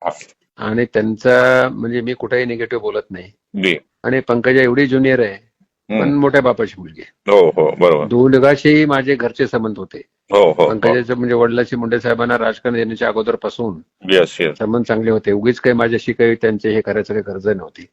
आणि त्यांचा म्हणजे मी कुठेही निगेटिव्ह बोलत नाही. जी. आणि पंकजा एवढी ज्युनियर आहे पण मोठ्या बापाची मुलगी आहे. हो हो बरोबर. दोघांशी माझे घरचे संबंध होते. हो हो. पंकजाचं म्हणजे वडिलांशी मुंडे साहेबांना राजकारण येण्याच्या अगोदरपासून येस येस. संबंध चांगले होते. उगीच काही माझ्याशी काही त्यांचे हे करायचं काही गरज नव्हती.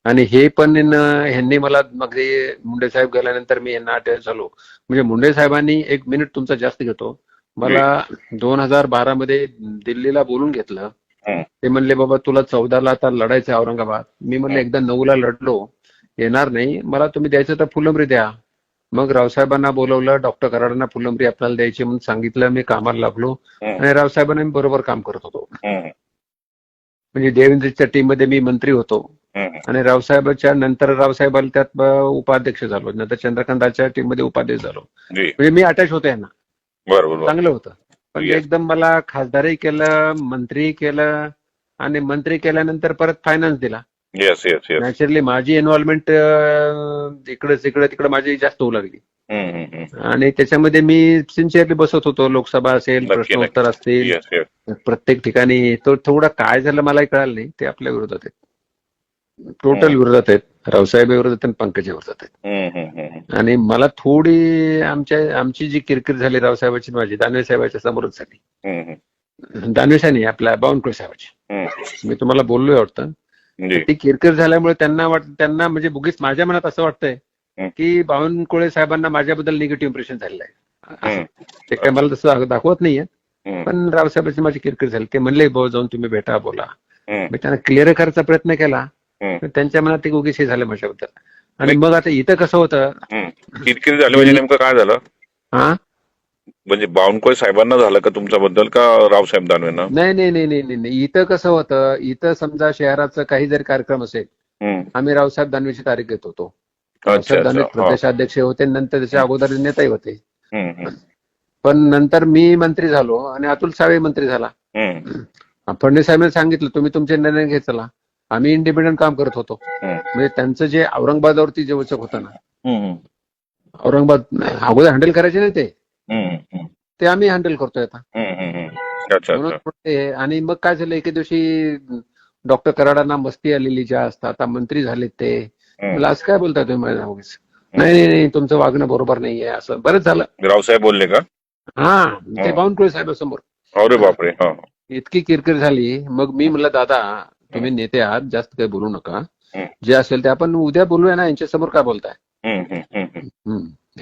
आणि हे पण ह्यांनी मला मग मुंडे साहेब गेल्यानंतर मी यांना अटॅच झालो. म्हणजे मुंडे साहेबांनी 1 मिनिट तुमचा जास्त घेतो. मला 2012 मध्ये दिल्लीला बोलून घेतलं. ते म्हणले बाबा तुला 14ला आता लढायचं औरंगाबाद. मी म्हणलं एकदा 9ला लढलो येणार नाही, मला तुम्ही द्यायचं तर फुलंब्री द्या. मग रावसाहेबांना बोलवलं, डॉक्टर कराडांना फुलंब्री आपल्याला द्यायची म्हणून सांगितलं. मी कामाला लागलो आणि रावसाहेबांना मी बरोबर काम करत होतो. म्हणजे देवेंद्रच्या टीम मध्ये मी मंत्री होतो आणि रावसाहेबांच्या नंतर रावसाहेबांना त्यात उपाध्यक्ष झालो. नंतर चंद्रकांताच्या टीम मध्ये उपाध्यक्ष झालो. म्हणजे मी अटॅच होतो यांना. बरोबर. चांगलं होतं. पण एकदम मला खासदारही केलं, मंत्री केलं आणि मंत्री केल्यानंतर परत फायनान्स दिला. Yes yes yes. नॅचरली माझी इन्व्हॉल्वमेंट इकडे तिकडे माझी जास्त होऊ लागली. आणि त्याच्यामध्ये मी सिन्सिअरली बसत होतो. लोकसभा असेल, प्रश्नोत्तर असतील, प्रत्येक ठिकाणी. तो थोडं काय झालं मलाही कळालं नाही. ते आपल्या विरोधात आहेत, टोटल विरोधात आहेत. रावसाहेब विरोधात आणि पंकजा विरोधात आहेत. आणि मला थोडी आमची जी किरकिर झाली रावसाहेबांची माझी दानवे साहेबांच्या समोरच झाली. दानवे साहेब नाही, आपल्या बावनकुळे साहेबांची. मी तुम्हाला बोललोय वाटतं. ती किरकिर झाल्यामुळे त्यांना म्हणजे बुगीच माझ्या मनात असं वाटतंय की बावनकुळे साहेबांना माझ्याबद्दल निगेटिव्ह इम्प्रेशन झालेलं आहे. ते काय मला तसं दाखवत नाहीये. पण रावसाहेबांची माझी किरकिर झाली. ते म्हणले भाऊ जाऊन तुम्ही भेटा बोला. मी त्यांना क्लिअर करायचा प्रयत्न केला. त्यांच्या मनात ते उगीच हे झालं माझ्याबद्दल. आणि मग आता इथं कसं होतं, किरकिर झाली म्हणजे नेमकं काय झालं? हा म्हणजे बावनकुळे साहेबांना झालं का तुमच्याबद्दल का रावसाहेब दानवेंना? नाही नाही नाही नाही नाही. इथं कसं होतं, इथं समजा शहराचं काही जरी कार्यक्रम असेल, आम्ही रावसाहेब दानवेची तारीख घेत होतो. रावसाहेब दानवे प्रदेशाध्यक्ष होते, नंतर त्याच्या अगोदर नेताही होते. पण नंतर मी मंत्री झालो आणि अतुल सावे मंत्री झाला. फडणवीस साहेबांनी सांगितलं तुम्ही तुमचे निर्णय घे चला. आम्ही इंडिपेंडंट काम करत होतो. म्हणजे त्यांचं जे औरंगाबादवरती जे वचक होतं ना, औरंगाबाद अगोदर हँडल करायचे नाही ते आम्ही हँडल करतोय आता. म्हणून आणि मग काय झालं, एके दिवशी डॉक्टर कराडांना मस्ती आलेली जास्त. आता मंत्री झालेत ते. मला असं काय बोलताय तुम्ही माझ्या उगीच? नाही नाही तुमचं वागणं बरोबर नाहीये, असं बरंच झालं. रावसाहेब बोलले का? हा, ते बावनकुळे साहेबांसमोर. अरे बापरे. इतकी किरकिर झाली. मग मी म्हणलं दादा तुम्ही नेते आहात, जास्त काही बोलू नका. जे असेल ते आपण उद्या बोलूया ना, यांच्यासमोर काय बोलताय?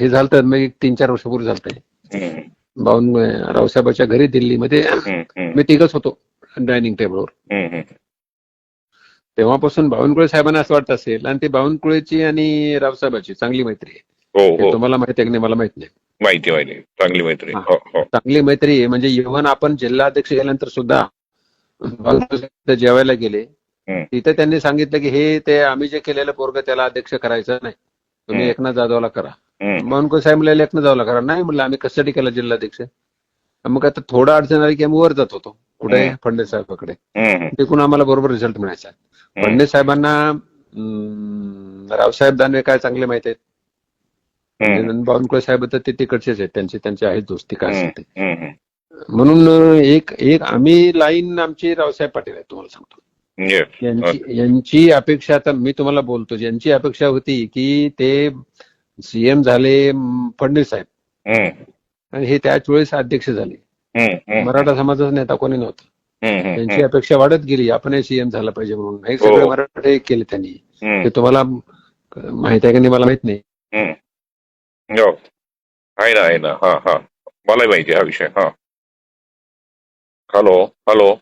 हे झालं तर मग 3-4 वर्षापूर्वी झालंय. रावसाहेबाच्या घरी दिल्लीमध्ये मी तिघच होतो डायनिंग टेबलवर. तेव्हापासून बावनकुळे साहेबांना असं वाटत असेल. आणि ते बावनकुळेची आणि रावसाहेबाची चांगली मैत्री आहे. तुम्हाला माहिती आहे की नाही मला माहित नाही. माहिती चांगली मैत्री. चांगली मैत्री आहे. म्हणजे इव्हन आपण जिल्हाध्यक्ष गेल्यानंतर सुद्धा बावनकुळे जेवायला गेले, तिथे त्यांनी सांगितलं की हे ते आम्ही जे केलेलं पोरग त्याला अध्यक्ष करायचं नाही, तुम्ही एकनाथ जाधवला करा. बावनकुळे साहेब म्हणले एकनाथ जाधवला करा. नाही म्हणलं आम्ही कशासाठी केला जिल्हाध्यक्ष. मग आता थोडं अडचण आली की आम्ही वर जात होतो. कुठे? फडणवीस साहेबांकडे. तिकडून आम्हाला बरोबर रिझल्ट मिळायचा. फडणवीस साहेबांना रावसाहेब दानवे काय चांगले माहित आहेत. बावनकुळे साहेब तर ते तिकडचेच आहेत, त्यांचे आहेत दोस्ती काय असेल ते. म्हणून एक आम्ही लाईन आमची रावसाहेब पाटील आहे तुम्हाला सांगतो. यांची अपेक्षा, आता मी तुम्हाला बोलतो, यांची अपेक्षा होती की ते सीएम झाले फडणवीस साहेब आणि हे त्याच वेळेस अध्यक्ष झाले. मराठा समाजाचा नेता कोणी नव्हता. त्यांची अपेक्षा वाढत गेली आपणही सीएम झाला पाहिजे म्हणून. हे सगळे मराठे केले त्यांनी. ते तुम्हाला माहित आहे का नाही मला माहित नाही. आहे ना. मलाही माहिती हा विषय. Hello hello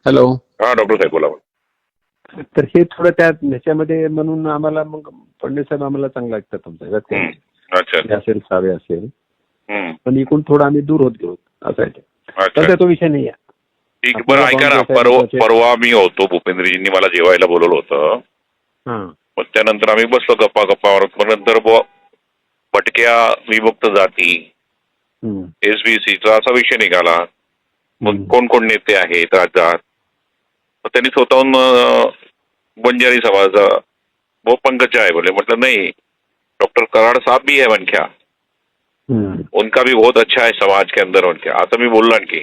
hello. हा डॉक्टर साहेब बोला. तर हे थोडं ह्याच्यामध्ये म्हणून आम्हाला मग फडणवीस साहेब आम्हाला चांगला ऐकतात तुमचा असेल, सावे असेल. पण इकडून थोडं आम्ही दूर होत गेलो असं आहे. तो विषय नाही आहे. ठीक. बरं ऐका ना, परवा मी होतो, भूपेंद्रजींनी मला जेवायला बोलवलं होतं. मग त्यानंतर आम्ही बसलो गप्पा मग नंतर भटक्या विमुक्त जाती, एसबीसीचा असा विषय निघाला. मग कोण कोण नेते आहेत राज्यात. मग त्यांनी स्वतःहून बंजारी समाजाचा वो पंकजा है बोले. मतलब नहीं, डॉक्टर कराड़ साहब भी है मनख्या, उनका भी बहुत अच्छा है समाज के अंदर उनके. असं मी बोललो आणखी.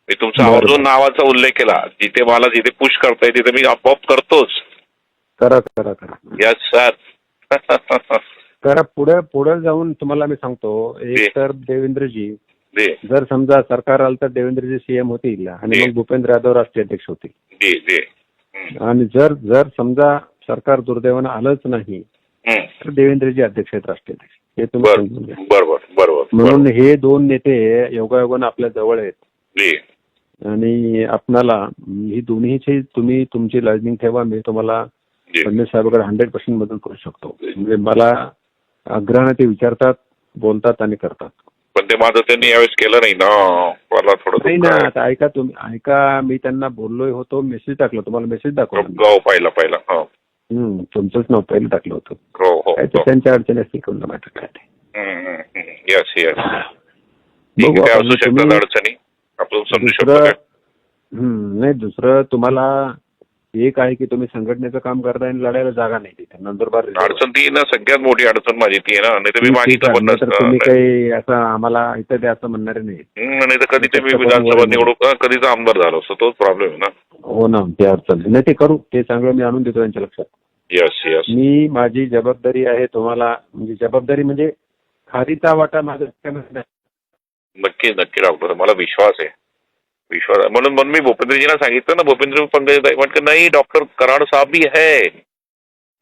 मी तुमचा आवर्जून नावाचा उल्लेख केला. जिथे मला जिथे पुश करताय तिथे मी आपोआप करतोच. करा करा करा. Yes sir. करा. पुढे पुढे जाऊन तुम्हाला मी सांगतो, एक तर देवेंद्रजी, जर समजा सरकार आलं तर देवेंद्रजी सीएम होतील आणि मग भूपेंद्र यादव राष्ट्रीय अध्यक्ष होतील. आणि जर जर समजा सरकार दुर्दैवानं आलंच नाही तर देवेंद्रजी अध्यक्ष आहेत, राष्ट्रीय अध्यक्ष. हे तुम्ही समजून घ्या. बरोबर. म्हणून हे दोन नेते योगायोगानं आपल्या जवळ आहेत आणि आपणाला ही दोन्हीची तुम्ही तुमची लायझनिंग ठेवा. मी तुम्हाला फडणवीस साहेबांकडे 100% मदत करू शकतो. म्हणजे मला आग्रहाने ते विचारतात, बोलतात आणि करतात. पण ते माझं त्यांनी यावेळेस केलं नाही ना. मला थोडं नाही ना. आता ऐका तुम्ही, ऐका, मी त्यांना बोललोय होतो, मेसेज टाकला, तुम्हाला मेसेज दाखवला. पाहिला. तुमचंच नाव पहिलं टाकलं होतं. हो. त्यांच्या अडचणी असतील कोणतं माहिती काय ते. येस असू शकतात अडचणी, आपण समजू शकतो. नाही, दुसरं तुम्हाला एक आहे की तुम्ही संघटनेचं काम करताय आणि लढायला जागा नाही तिथे. नंदुरबार अडचण ती ना, सगळ्यात मोठी अडचण माझी ती आहे ना. नाही तर मी मागितलं पण नसतं. तुम्ही काही असं आम्हाला इथं द्या असं म्हणणारे नाही. नाही तर कधी ते मी विधानसभा निवडून कधीच आमदार झालो असतो. तोच प्रॉब्लेम आहे ना. हो ना, ते अडचण नाही. ते करू, ते चांगलं मी आणून देतो त्यांच्या लक्षात. यस. मी माझी जबाबदारी आहे तुम्हाला, म्हणजे जबाबदारी म्हणजे खारीचा वाटा माझ्या. नक्की डॉक्टर, मला विश्वास आहे. म्हणून मी भूपेंद्रजींना सांगितलं ना. भूपेंद्र पंडित म्हटलं नाही, डॉक्टर कराड साहब भी है.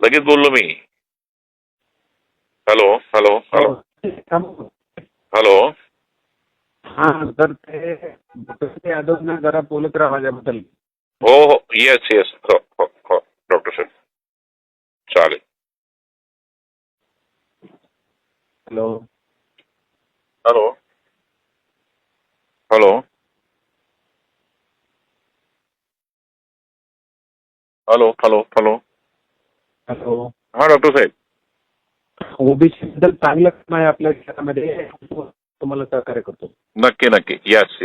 लगेच बोललो मी. हॅलो. हा, तर ते भूपेंद्र यादवना जरा बोलत राहा माझ्याबद्दल. हो. येस. हो डॉक्टर साहेब, चालेल. हॅलो. हा डॉक्टर साहेब. ओबीसी बद्दल चांगलं काम आहे आपल्या क्षेत्रामध्ये, तुम्हाला सहकार्य करतो. नक्की. यस.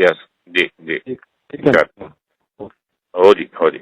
जी. ठीक आहे. हो जी.